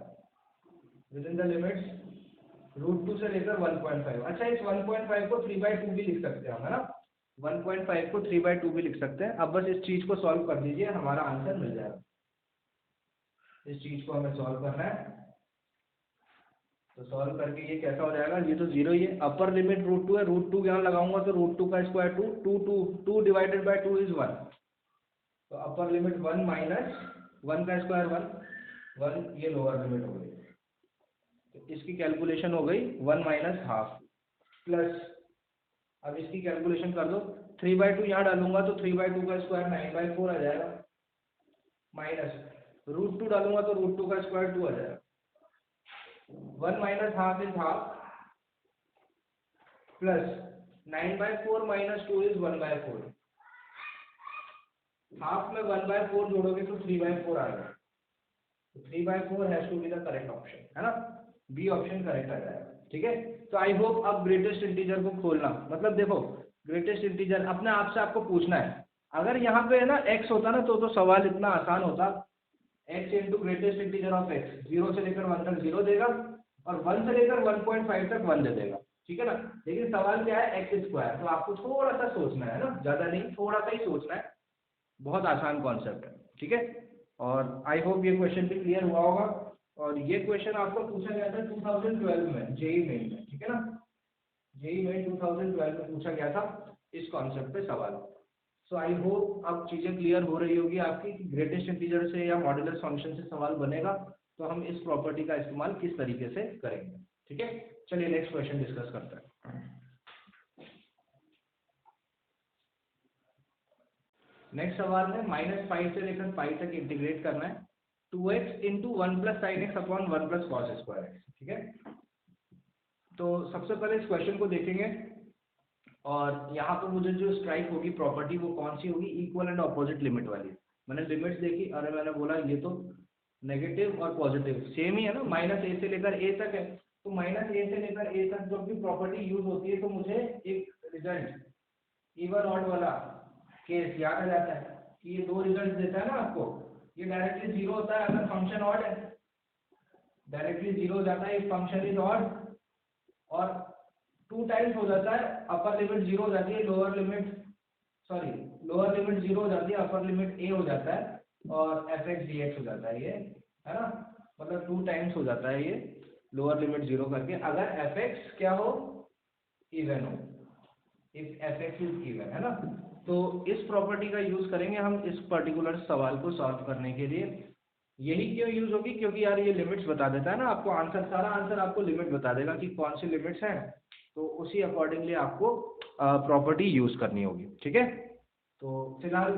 with in the limits √2 से लेकर 1.5। अच्छा, इस 1.5 को 3/2 भी लिख सकते हैं हम, है ना, 1.5 को 3/2 भी लिख सकते हैं। अब बस इस चीज को सॉल्व कर दीजिए, हमारा आंसर मिल जाएगा। इस चीज को हमें सॉल्व करना है, तो सॉल्व करके ये कैसा हो जाएगा, ये तो 0 ही है, अपर लिमिट √2 है, √2 यहाँ लगाऊंगा तो √2 का स्क्वायर 2 डिवाइडेड बाय 2 इज 1, तो अपर लिमिट 1 माइनस 1 का स्क्वायर 1, ये लोअर लिमिट हो गई, तो इसकी कैलकुलेशन हो गई 1 माइनस हाफ, प्लस अब इसकी कैलकुलेशन कर दो, 3/2 यहाँ डालूंगा तो 3/2 का स्क्वायर 9/4 आ जाएगा, माइनस √2 डालूंगा तो √2 का स्क्वायर 2 आ जाएगा, 1 minus half is half, plus 9/4 minus 2 is 1/4, half में 1/4 जोड़ोगे तो 3/4 आ जाएगा, तो 3/4 has to be the correct option, है ना, बी ऑप्शन करेक्ट आ जाएगा, ठीक है। तो आई होप अब ग्रेटेस्ट इंटीजर को खोलना, मतलब देखो ग्रेटेस्ट इंटीजर अपने आप से आपको पूछना है, अगर यहाँ पे है ना x होता ना तो सवाल इतना आसान होता, x into greatest integer of x 0 से लेकर 1 तक 0 देगा, और 1 से लेकर 1.5 तक 1 दे देगा, ठीक है ना। लेकिन सवाल क्या है, x स्क्वायर, तो आपको थोड़ा सा सोचना है ना, ज्यादा नहीं, थोड़ा सा ही सोचना है, बहुत आसान कॉन्सेप्ट है, ठीक है। और आई होप ये क्वेश्चन भी क्लियर हुआ होगा, और ये क्वेश्चन आपको पूछा गया था 2012 में जेईई मेन में, ठीक है ना, जेईई मेन 2012 में पूछा गया था इस कॉन्सेप्ट पे सवाल। सो आई होप अब चीजें क्लियर हो रही होगी आपकी कि ग्रेटेस्ट इंटीजर से या मॉड्यूलस फंक्शन से सवाल बनेगा तो हम इस प्रॉपर्टी का इस्तेमाल किस तरीके से करेंगे, ठीक है। चलिए नेक्स्ट क्वेश्चन डिस्कस करते हैं। नेक्स्ट सवाल में -5 से लेकर पाई तक इंटीग्रेट करना है 2x into 1 plus sign X upon 1 plus cos square x, ठीक है। तो सबसे पहले इस क्वेश्चन को देखेंगे, और यहाँ पर मुझे जो स्ट्राइक होगी प्रॉपर्टी वो कौन सी होगी, इक्वल एंड ऑपोजिट लिमिट वाली। मैंने लिमिट्स देखी, अरे मैंने बोला ये तो नेगेटिव और पॉजिटिव सेम ही है ना, -a से लेकर a तक है, तो -a से लेकर a तक जब भी प्रॉपर्टी यूज होती है तो मुझे एक रिजल्ट इवन ऑड वाला केस याद आ जाता है कि ये 2 रिजल्ट देता है ना आपको, ये डायरेक्टली 0 होता है अगर फंक्शन ऑड है, डायरेक्टली 0 हो जाता है इफ फंक्शन इज ऑड, और 2 टाइम्स हो जाता है, अपर लिमिट 0 हो जाती है, लोअर लिमिट 0 हो जाती है, अपर लिमिट a हो जाता है, और fx dx हो जाता है, ये है ना, मतलब 2 टाइम्स हो जाता है ये, लोअर लिमिट 0 करके, अगर एफ एक्स क्या हो, इवन हो, if F x is even, है ना। तो इस प्रॉपर्टी का यूज करेंगे हम इस पर्टिकुलर सवाल को सॉल्व करने के लिए। यही क्यों यूज होगी, क्योंकि यार ये लिमिट्स बता देता है ना आपको, आंसर सारा आंसर आपको लिमिट बता देगा कि कौन सी लिमिट्स हैं, तो उसी अकॉर्डिंगली आपको प्रॉपर्टी यूज करनी होगी, ठीक है। तो फिलहाल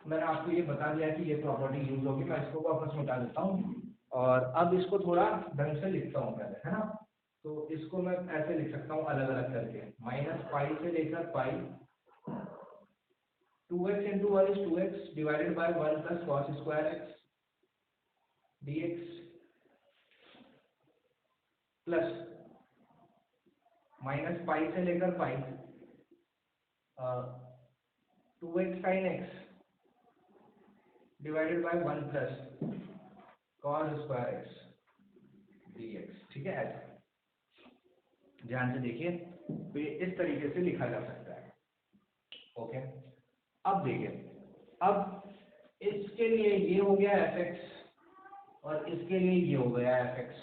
मैंने आपको ये बता दिया कि ये प्रॉपर्टी यूज होगी, मैं इसको वापस मिटा देता हूँ और अब इसको थोड़ा ढंग से लिखता हूँ पहले, है ना। तो इसको मैं ऐसे लिख सकता हूँ अलग अलग करके, माइनस पाई से लेकर पाई, 2x into 1 is 2x divided by 1 plus cos square x dx plus minus pi से लेकर पाई 2x sin x divided by 1 plus cos square x dx, ठीक है। ऐसे ध्यान से देखिए, तो ये इस तरीके से लिखा जा सकता है, ओके। अब देखिए, अब इसके लिए ये हो गया एफ एक्स और इसके लिए ये हो गया एफ एक्स,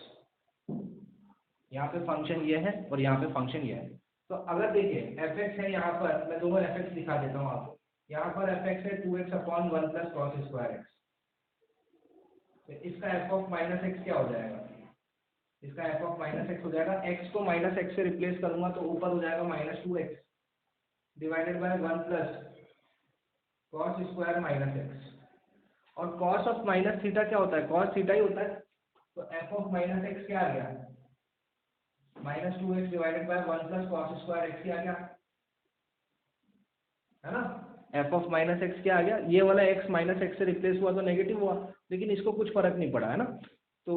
यहाँ पे फंक्शन ये है और यहाँ पे फंक्शन ये है। तो अगर देखिए एफ एक्स है यहाँ पर, मैं दोनों एफ एक्स दिखा देता हूँ आपको, यहाँ पर एफ एक्स है 2x upon 1 plus cos square x, तो इसका एफ ऑफ माइनस एक्स क्या हो जाएगा, इसका एफ ऑफ माइनस एक्स हो जाएगा, एक्स को माइनस एक्स से रिप्लेस करूंगा तो ऊपर हो जाएगा minus 2x divided by 1 plus cos square minus x, और कॉस ऑफ माइनस थीटा क्या होता है, कॉस थीटा ही होता है, तो एफ ऑफ माइनस एक्स क्या आ गया, minus 2x divided by 1 plus cos square x आ गया, है ना। एफ ऑफ माइनस एक्स क्या आ गया, ये वाला x माइनस एक्स से रिप्लेस हुआ तो नेगेटिव हुआ, लेकिन इसको कुछ फर्क नहीं पड़ा, है ना। तो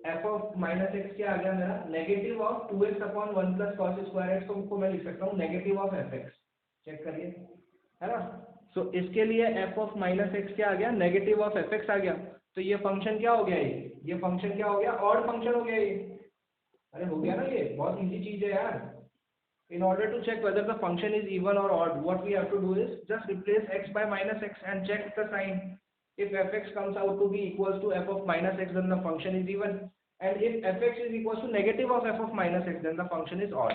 एफ ऑफ माइनस एक्स क्या आ गया मेरा, negative of 2x upon 1 plus cos square X, को मैं लिख सकता हूँ negative of F X, check करिए, है ना। सो इसके लिए एफ ऑफ माइनस एक्स क्या आ गया, नेगेटिव ऑफ एफ एक्स आ गया, तो ये फंक्शन क्या हो गया, ये फंक्शन क्या हो गया, ऑड फंक्शन हो गया ये, अरे हो गया ना, ये बहुत इजी चीज है यार। In order to check whether the function is even or odd, what we have to do is just replace x by minus x and check the sign. If fx comes out to be equals to f of minus x, then the function is even. And if fx is equals to negative of f of minus x, then the function is odd.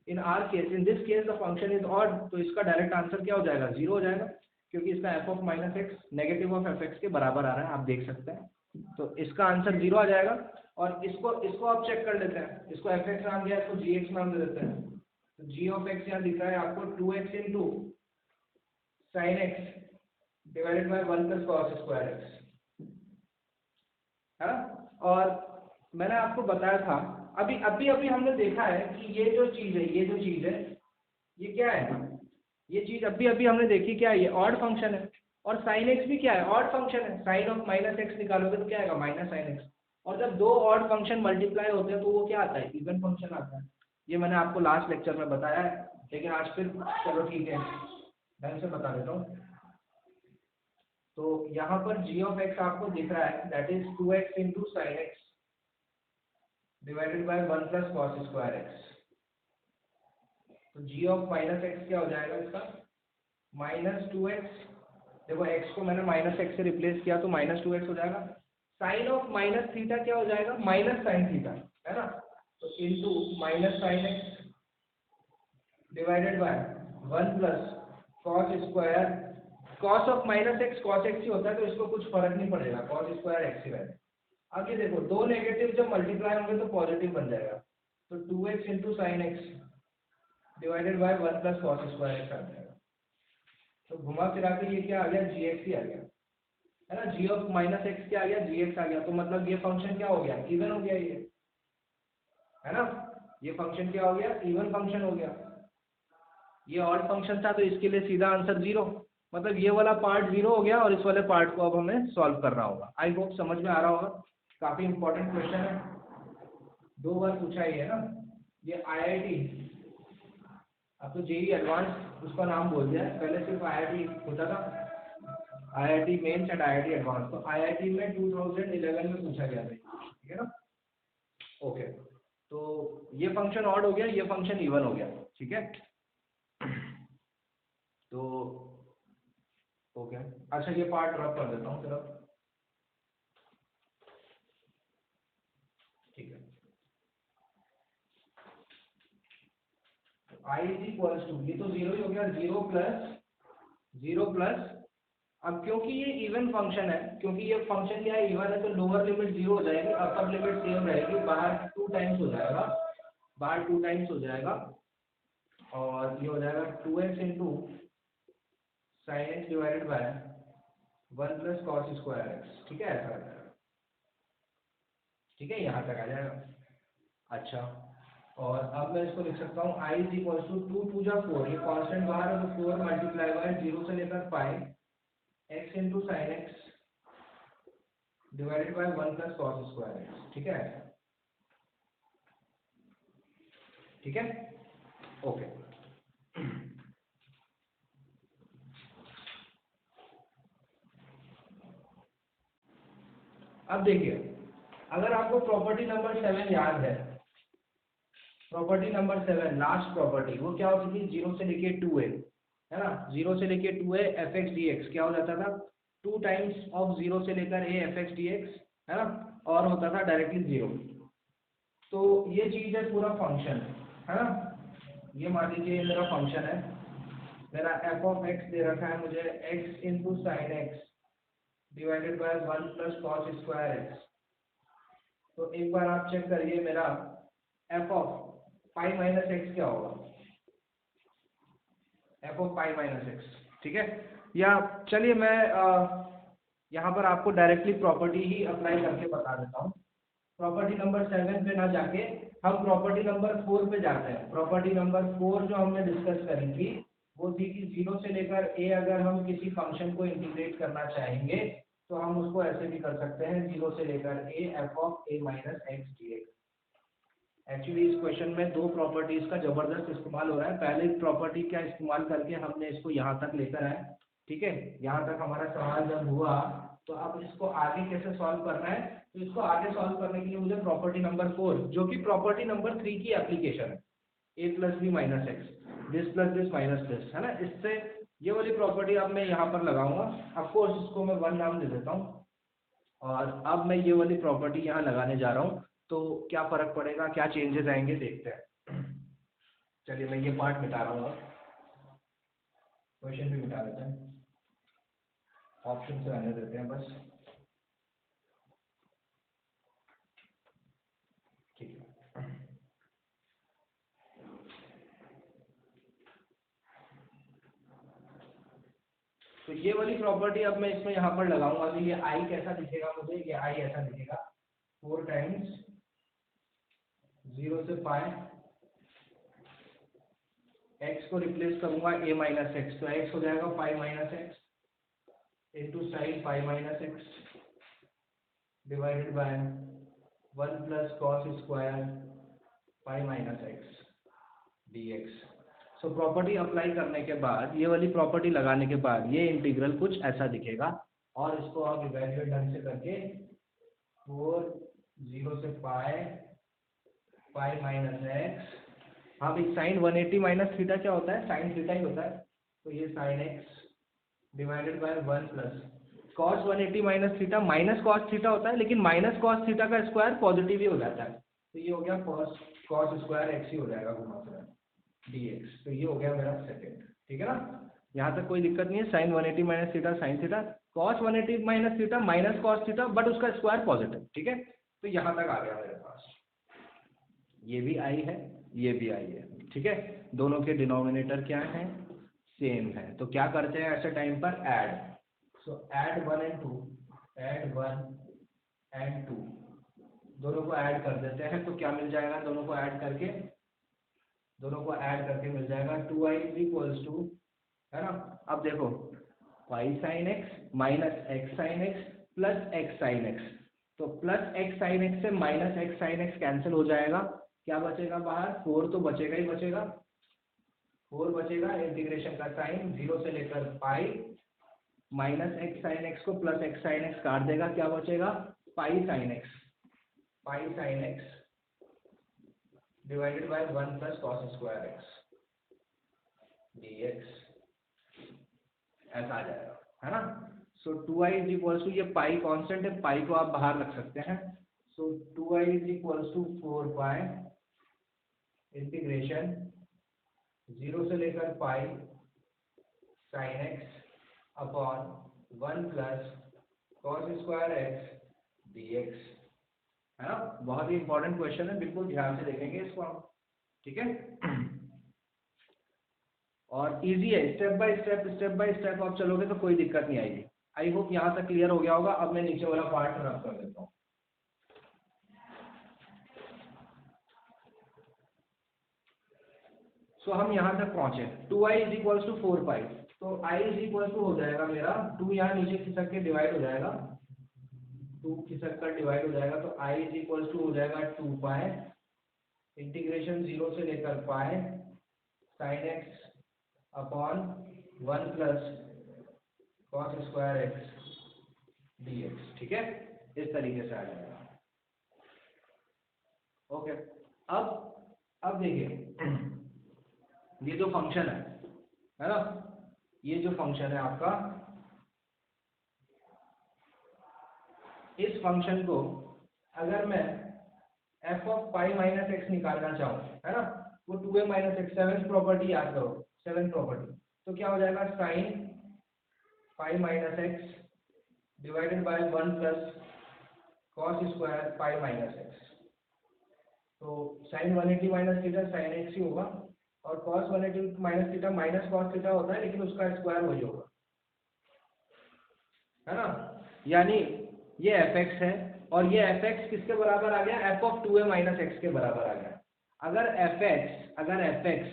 In our case, in this case, the function is odd. तो इसका direct answer क्या हो जाएगा, 0 हो जाएगा, क्योंकि इसका f of minus x negative of F x के बराबर आ रहा है, आप देख सकते हैं। तो इसका आंसर 0 आ जाएगा। और इसको आप चेक कर लेते हैं, इसको एफ एक्स नाम दिया, इसको जी एक्स नाम दे देते हैं। तो जी ऑफ एक्स यहाँ दिख रहा है आपको 2x into sine x divided by 1 plus cos square x, है। और मैंने आपको बताया था, अभी हमने देखा है कि ये जो चीज़ है ये क्या है, ये चीज़ अभी हमने देखी, क्या है, ये ऑड फंक्शन है। और साइन एक्स भी क्या है, ऑड फंक्शन है, साइन ऑफ माइनस एक्स निकालोगे तो क्या आएगा, माइनस साइन एक्स। और जब दो ऑड फंक्शन मल्टीप्लाई होते हैं तो वो क्या आता है, इवन फंक्शन आता है। ये मैंने आपको लास्ट लेक्चर में बताया है, लेकिन आज फिर चलो ठीक है ढंग से बता देता हूँ। तो यहाँ पर g ऑफ x आपको दिख रहा है, that is 2x into sine x divided by 1 plus cos square x. तो g ऑफ माइनस एक्स क्या हो जाएगा इसका, माइनस 2x, देखो x को मैंने माइनस एक्स से रिप्लेस किया तो माइनस 2x हो जाएगा। साइन ऑफ माइनस थीटा क्या हो जाएगा, माइनस साइन थीटा, है ना। तो into minus sine x divided by 1 plus cos square, cos of minus x cos x ही होता है, तो इसको कुछ फर्क नहीं पड़ेगा, कॉस स्क्वायर एक्स ही रहेगा। अब ये देखो, दो नेगेटिव जब मल्टीप्लाई होंगे तो पॉजिटिव बन जाएगा, तो 2x into sine x divided by 1 plus cos square x आ जाएगा। तो घुमा फिरा के ये क्या आ गया, जी एक्स ही आ गया, है ना। जी ऑफ माइनस एक्स क्या आ गया, जी एक्स आ गया, तो मतलब ये फंक्शन क्या हो गया, इवन हो गया ये, है ना। ये फंक्शन क्या हो गया, इवन फंक्शन हो गया। ये ऑड फंक्शन था तो इसके लिए सीधा आंसर 0, मतलब ये वाला पार्ट 0 हो गया और इस वाले पार्ट को अब हमें सॉल्व करना होगा। आई होप समझ में आ रहा होगा, काफी इंपॉर्टेंट क्वेश्चन है, 2 बार पूछा ही है ना। ये आईआईटी, अब तो जेईई एडवांस उसका नाम बोल दिया है, पहले सिर्फ आईआईटी होता था, IIT mains and IIT advance. तो आईआईटी में 2011 में पूछा गया था, ठीक है ना। ओके, तो ये फंक्शन ऑड हो गया, ये फंक्शन इवन हो गया, ठीक है। तो ओके, अच्छा ये पार्ट ड्रॉप कर देता हूँ फिर, ठीक है। आई इज इक्वल्स टू, ये तो जीरो ही हो गया, जीरो प्लस, अब क्योंकि ये इवन फंक्शन है, क्योंकि ये फंक्शन क्या है, इवन है, तो लोअर लिमिट जीरो हो जाएगी, अपर लिमिट सेम रहेगी, बाहर टू टाइम्स हो जाएगा, बाहर टू टाइम्स हो जाएगा, और ये हो जाएगा 2x into sine x divided by 1 plus cos square x. ठीक है, ऐसा आ जाएगा। ठीक है, यहाँ तक आ जाएगा। अच्छा, और अब मैं इसको लिख सकता हूँ I is equal to two जा फोर, ये कॉन्स्टेंट बाहर है तो 4 मल्टीप्लाई बाय जीरो से लेकर pi x into sine x divided by 1 plus cos square x. ठीक है, ठीक है, ओके। अब देखिए, अगर आपको प्रॉपर्टी नंबर 7 याद है, प्रॉपर्टी नंबर 7 लास्ट प्रॉपर्टी, वो क्या होती थी, जीरो से लेके 2a, है ना, जीरो से लेके 2a F x D x क्या हो जाता था, 2 टाइम्स ऑफ जीरो से लेकर a F x D X, है ना, और होता था डायरेक्टली जीरो। तो ये चीज है पूरा फंक्शन, है ना, ये मान लीजिए ये मेरा फंक्शन है, मेरा एफ ऑफ एक्स दे रखा है मुझे x into sine x divided by 1 plus cos square x. तो एक बार आप चेक करिए, मेरा F of pi minus x क्या होगा, F of pi minus x. ठीक है, या चलिए मैं यहाँ पर आपको डायरेक्टली प्रॉपर्टी ही अप्लाई करके बता देता हूँ। प्रॉपर्टी नंबर 7 पे ना जाके हम प्रॉपर्टी नंबर 4 पे जाते हैं। प्रॉपर्टी नंबर 4 जो हमने डिस्कस करी थी वो थी कि जीरो से लेकर ए अगर हम किसी फंक्शन को इंटीग्रेट करना चाहेंगे तो हम उसको ऐसे भी कर सकते हैं, जीरो से लेकर A F of A minus x D x. Actually इस क्वेश्चन में दो प्रॉपर्टीज का जबरदस्त इस्तेमाल हो रहा है। पहले प्रॉपर्टी का इस्तेमाल करके हमने इसको यहाँ तक लेकर आए, ठीक है, यहाँ तक हमारा सवाल जब हुआ, तो अब इसको आगे कैसे सॉल्व करना है, तो इसको आगे सॉल्व करने के लिए मुझे प्रॉपर्टी नंबर 4 जो कि प्रॉपर्टी नंबर 3 की एप्लीकेशन है, a plus B minus x, this plus this minus this, है ना, इससे ये वाली प्रॉपर्टी अब मैं यहाँ पर लगाऊंगा। ऑफकोर्स इसको मैं 1 नाम दे देता हूँ, और अब मैं ये वाली प्रॉपर्टी यहाँ लगाने जा रहा हूँ, तो क्या फर्क पड़ेगा, क्या चेंजेस आएंगे, देखते हैं। चलिए मैं ये पार्ट मिटा रहा हूँ, क्वेश्चन भी मिटा देते हैं, ऑप्शन से रहने देते हैं बस। ठीक है, तो ये वाली प्रॉपर्टी अब मैं इसमें यहाँ पर लगाऊंगा, तो ये आई कैसा दिखेगा मुझे, ये आई ऐसा दिखेगा, 4 टाइम्स जीरो से पाई, एक्स को रिप्लेस करूंगा ए माइनस एक्स, तो एक्स हो जाएगा पाई minus x into sign pi minus x divided by 1 plus cos square pi minus x D x. So property apply करने के बाद, ये वाली प्रॉपर्टी लगाने के बाद ये इंटीग्रल कुछ ऐसा दिखेगा, और इसको आप इवेल्युएट ढंग से करके 4 जीरो से पाई माइनस एक्स, हाँ भाई साइन 180 माइनस थीटा क्या होता है, साइन थीटा ही होता है, तो ये sine x divided by 1 plus cos 180 minus theta, minus cos theta होता है, लेकिन माइनस कॉस थीटा का स्क्वायर पॉजिटिव ही हो जाता है, तो ये हो गया कॉस स्क्वायर एक्स ही हो जाएगा घुमा फिरा डी एक्स। तो ये हो गया मेरा सेकेंड। ठीक है ना, यहाँ तक कोई दिक्कत नहीं है, sine 180 minus theta sine theta, cos 180 minus theta minus cos theta, but उसका स्क्वायर पॉजिटिव। ठीक है, तो यहाँ तक आ गया मेरे पास, ये भी आई है, ये भी आई है। ठीक है, दोनों के डिनोमिनेटर क्या है, सेम है, तो क्या करते हैं ऐसे टाइम पर, add. So add 1 and 2, add 1 and 2, दोनों को ऐड कर देते हैं, तो क्या मिल जाएगा, दोनों को ऐड करके मिल जाएगा 2i इज इक्वल्स टू, है ना, अब देखो Y sine X minus X sine x plus X sine X, तो प्लस एक्स साइन एक्स से minus X sine X cancel हो जाएगा, क्या बचेगा बाहर, 4 तो बचेगा ही बचेगा, 4 बचेगा, इंटीग्रेशन का साइन जीरो से लेकर पाई, माइनस एक्स साइन एक्स को प्लस एक्स साइन एक्स काट देगा, क्या बचेगा, पाई sine x divided by 1 plus cos square X D x, ऐसा आ जाएगा, है ना। सो 2i इज इक्वल्स टू, ये पाई कांस्टेंट है, पाई को आप बाहर रख सकते हैं, so 2i is equals to 4 pi integration 0 से लेकर pi sine X upon 1 plus cos square X D X, है ना। बहुत ही इंपॉर्टेंट क्वेश्चन है, बिल्कुल ध्यान से देखेंगे इसको हम, ठीक है। और इजी है, स्टेप बाय स्टेप आप चलोगे तो कोई दिक्कत नहीं आएगी। आई होप यहाँ तक क्लियर हो गया होगा। अब मैं नीचे वाला पार्ट रब कर देता हूँ। सो हम यहाँ तक पहुंचे, 2i इज इक्वल टू 4 पाई, तो i इज इक्वल टू हो जाएगा मेरा 2, यहाँ नीचे खिसक के डिवाइड हो जाएगा, 2 खिसक कर डिवाइड हो जाएगा, तो i इज इक्वल टू हो जाएगा 2 पाई इंटीग्रेशन 0 से लेकर pi sine X upon 1 plus cos square X D x, ठीक है। इस तरीके से आ जाएगा। ओके, अब देखिए ये जो फंक्शन है ना, ये जो फंक्शन है आपका, इस फंक्शन को अगर मैं F of pi minus x निकालना चाहूँ, है ना, वो 2a minus x, seventh property याद करो, सेवेंथ प्रॉपर्टी, तो क्या हो जाएगा sine pi minus x divided by 1 plus cos square pi minus x. तो sine 180 minus theta sine x ही होगा, और cos 180 minus theta minus cos theta होता है, लेकिन उसका स्क्वायर वही होगा, है ना। यानी ये एफ एक्स है, और ये एफ एक्स किसके बराबर आ गया, F of 2a minus x के बराबर आ गया। अगर एफ एक्स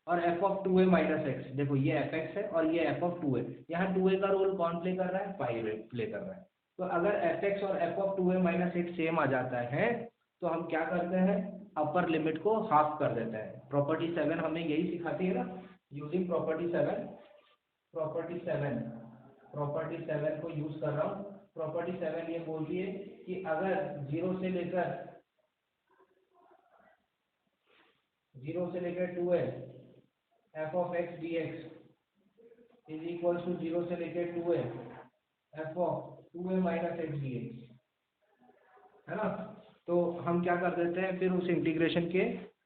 और f of 2a minus x, देखो ये एफ एक्स है और ये एफ ऑफ 2a, यहाँ 2a का रोल कौन प्ले कर रहा है, पाई प्ले कर रहा है। तो अगर एफ एक्स और f of 2a minus x same आ जाता है, तो हम क्या करते हैं, अपर लिमिट को हाफ कर देते हैं। प्रॉपर्टी 7 हमें यही सिखाती है ना, यूजिंग प्रॉपर्टी 7 को यूज कर रहा हूँ। प्रॉपर्टी 7 ये बोलती है कि अगर 0 से लेकर 2a F of X D x is equal to 0 से लेकर 2a F of 2a minus x D X, है ना। तो हम क्या कर देते हैं, फिर उस इंटीग्रेशन के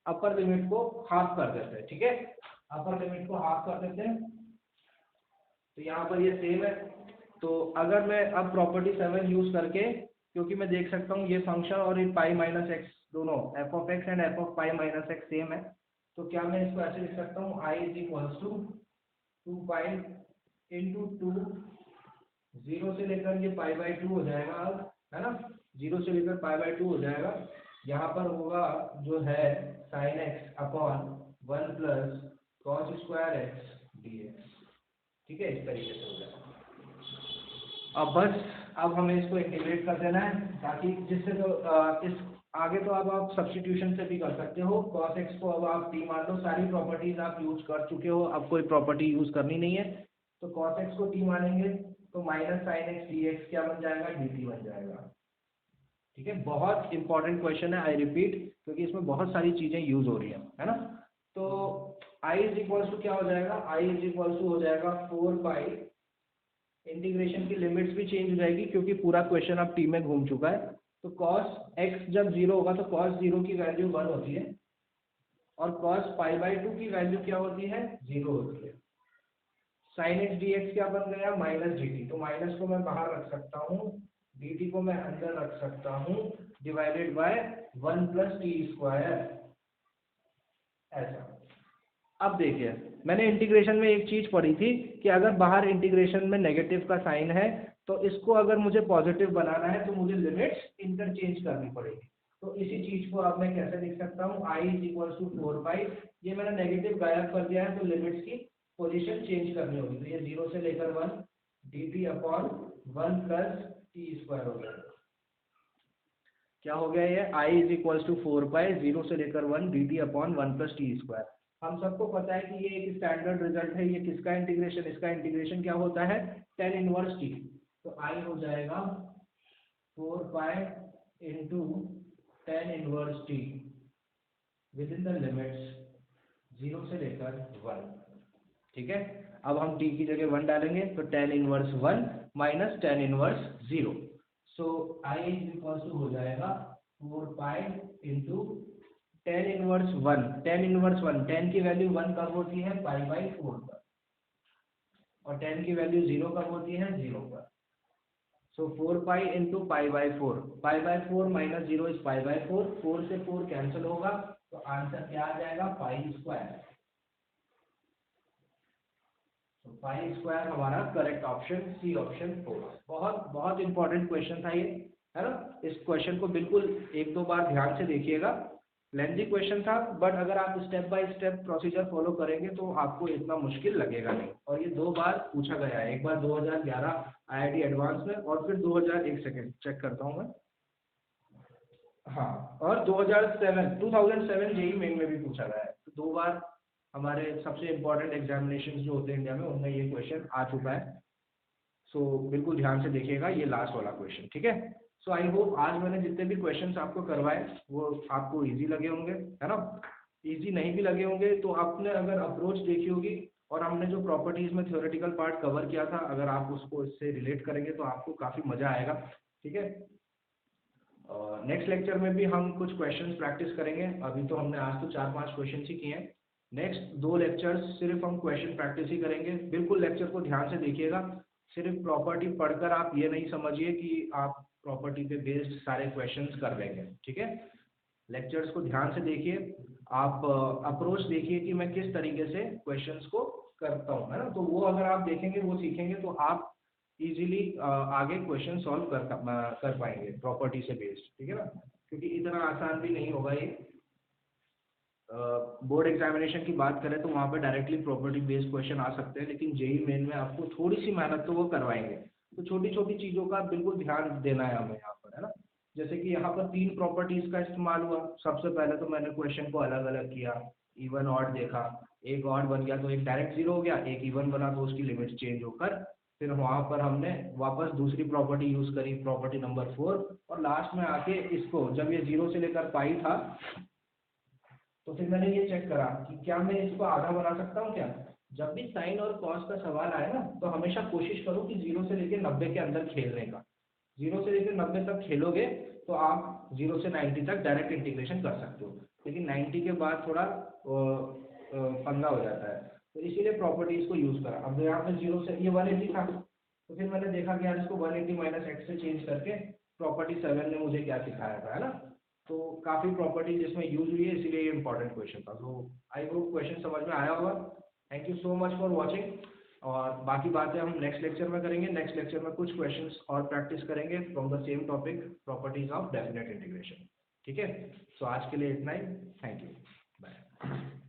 अपर लिमिट को हाफ कर देते हैं, ठीक है। अपर लिमिट को हाफ कर देते हैं, तो यहाँ पर ये सेम है। तो अगर मैं अब प्रॉपर्टी 7 यूज करके, क्योंकि मैं देख सकता हूँ ये फंक्शन और ये पाई माइनस एक्स दोनों, f of x and f of pi minus x same है, तो क्या मैं इसको ऐसे लिख सकता हूँ, I is equal to 2 pi into 2, 0 से लेकर ये पाई बाई 2 हो जाएगा अब, है ना, 0 से लेकर पाई बाई 2 हो जाएगा। यहाँ पर होगा जो है sign X upon 1 plus cos square X D x, ठीक है। इस तरीके से हो जाएगा। अब हमें इसको इंटीग्रेट कर देना है, ताकि जिससे तो इस आगे तो अब आप सब्स्टिट्यूशन से भी कर सकते हो। cos x को अब आप t मान लो, सारी प्रॉपर्टीज आप यूज कर चुके हो, अब कोई प्रॉपर्टी यूज करनी नहीं है। तो cos x को t मानेंगे तो minus sine x D x क्या बन जाएगा, dt बन जाएगा, ठीक है। बहुत इंपॉर्टेंट क्वेश्चन है, आई रिपीट, क्योंकि इसमें बहुत सारी चीजें यूज हो रही है ना। तो i इज इक्वल टू क्या हो जाएगा, i इज इक्वल टू हो जाएगा 4 पाई, इंटीग्रेशन की लिमिट्स भी चेंज हो जाएगी, क्योंकि पूरा क्वेश्चन अब t में घूम चुका है। तो cos x जब 0 होगा तो cos 0 की वैल्यू 1 होती है, और cos पाई बाई 2 की वैल्यू क्या होती है, 0 होती है। साइन एक्स डी एक्स क्या बन गया, माइनस डी टी, तो माइनस को मैं बाहर रख सकता हूँ, डी टी को मैं अंदर रख सकता हूँ, divided by 1 plus T square, ऐसा। अब देखिए, मैंने इंटीग्रेशन में एक चीज पढ़ी थी कि अगर बाहर इंटीग्रेशन में नेगेटिव का साइन है, तो इसको अगर मुझे पॉजिटिव बनाना है तो मुझे लिमिट्स इंटरचेंज करनी पड़ेगी। तो इसी चीज को अब मैं कैसे लिख सकता हूँ, आई इज इक्वल टू 4 पाई, ये मैंने नेगेटिव गायब कर दिया है, तो लिमिट्स की पोजीशन चेंज करनी होगी। तो ये 0 से लेकर 1 D T upon 1 plus T square हो गया। क्या हो गया ये, आई इज इक्वल टू 4 पाई 0 से लेकर 1 D T upon 1 plus T square. हम सबको पता है कि ये एक स्टैंडर्ड रिजल्ट है। ये किसका इंटीग्रेशन, इसका इंटीग्रेशन क्या होता है, tan इनवर्स टी। तो आई हो जाएगा 4 pi into tan inverse T with in the limits 0 से लेकर 1, ठीक है। अब हम t की जगह 1 डालेंगे, तो tan inverse 1 minus tan inverse 0। So I is equal to हो जाएगा 4 pi into tan inverse 1, tan की वैल्यू 1 कब होती है, π/4 पर, और tan की वैल्यू 0 कब होती है, 0 पर। सो 4 पाई इंटू π/4, π/4 माइनस 0 इज π/4, 4 से 4 कैंसिल होगा, तो आंसर क्या आ जाएगा, π²। तो π² हमारा करेक्ट ऑप्शन सी ऑप्शन होगा। बहुत बहुत इंपॉर्टेंट क्वेश्चन था ये, है ना। इस क्वेश्चन को बिल्कुल एक दो बार ध्यान से देखिएगा। लेंथी क्वेश्चन था, बट अगर आप step by step procedure follow करेंगे तो आपको इतना मुश्किल लगेगा नहीं। और ये 2 बार पूछा गया है, एक बार 2011 IIT एडवांस में, और फिर 2001 सेकेंड चेक करता हूँ मैं, हाँ, और 2007 जेई मेन में भी पूछा गया है। तो 2 बार हमारे सबसे इम्पोर्टेंट एग्जामिनेशन जो होते हैं इंडिया में, उनमें ये क्वेश्चन आ चुका है। सो बिल्कुल ध्यान से देखिएगा ये लास्ट वाला क्वेश्चन, ठीक है। सो आई होप आज मैंने जितने भी क्वेश्चंस आपको करवाए वो आपको इजी लगे होंगे, है ना। इजी नहीं भी लगे होंगे तो आपने अगर अप्रोच देखी होगी, और हमने जो प्रॉपर्टीज में थ्योरेटिकल पार्ट कवर किया था, अगर आप उसको इससे रिलेट करेंगे तो आपको काफ़ी मज़ा आएगा, ठीक है। नेक्स्ट लेक्चर में भी हम कुछ क्वेश्चंस प्रैक्टिस करेंगे। अभी तो हमने आज तो 4-5 क्वेश्चंस ही किए हैं। नेक्स्ट 2 लेक्चर्स सिर्फ हम क्वेश्चन प्रैक्टिस ही करेंगे। बिल्कुल लेक्चर को ध्यान से देखिएगा। सिर्फ प्रॉपर्टी पढ़कर आप ये नहीं समझिए कि आप प्रॉपर्टी पे बेस्ड सारे क्वेश्चंस कर लेंगे, ठीक है। लेक्चर्स को ध्यान से देखिए, आप अप्रोच देखिए कि मैं किस तरीके से क्वेश्चंस को करता हूँ, है ना। तो वो अगर आप देखेंगे, वो सीखेंगे, तो आप इजीली आगे क्वेश्चन सॉल्व कर पाएंगे प्रॉपर्टी से बेस्ड, ठीक है ना। क्योंकि इतना आसान भी नहीं होगा ये। बोर्ड एग्जामिनेशन की बात करें तो वहाँ पे डायरेक्टली प्रॉपर्टी बेस्ड क्वेश्चन आ सकते हैं, लेकिन जेई मेन में आपको थोड़ी सी मेहनत तो वो करवाएंगे। तो छोटी छोटी चीज़ों का बिल्कुल ध्यान देना है हमें यहाँ पर, है ना। जैसे कि यहाँ पर 3 प्रॉपर्टीज का इस्तेमाल हुआ। सबसे पहले तो मैंने क्वेश्चन को अलग अलग किया, इवन ऑड देखा, एक ऑड बन गया तो एक डायरेक्ट 0 हो गया, एक इवन बना तो उसकी लिमिट चेंज होकर फिर वहाँ पर हमने वापस दूसरी प्रॉपर्टी यूज़ करी, प्रॉपर्टी नंबर 4, और लास्ट में आके इसको जब ये 0 से लेकर पाई था, तो फिर मैंने ये चेक करा कि क्या मैं इसको आधा बना सकता हूँ क्या। जब भी साइन और कॉस का सवाल आए ना, तो हमेशा कोशिश करो कि 0 से लेकर 90 के अंदर खेलने का। 0 से लेकर 90 तक खेलोगे तो आप 0 से 90 तक डायरेक्ट इंटीग्रेशन कर सकते हो, लेकिन 90 के बाद थोड़ा पंगा हो जाता है। तो इसीलिए प्रॉपर्टीज को यूज़ करा। अब यहाँ पे 0 से ये 180 था, तो फिर मैंने देखा कि यार इसको 180 माइनस एक्स से चेंज करके प्रॉपर्टी 7 ने मुझे क्या सिखाया था, है ना। तो काफ़ी प्रॉपर्टी जिसमें यूज हुई है, इसीलिए ये इंपॉर्टेंट क्वेश्चन था। तो आई होप क्वेश्चन समझ में आया होगा। Thank you so much for watching. और बाकी बातें हम नेक्स्ट लेक्चर में करेंगे। नेक्स्ट लेक्चर में कुछ क्वेश्चंस और प्रैक्टिस करेंगे from the same topic, properties of definite integration, ठीक है। सो आज के लिए इतना ही। Thank you, bye.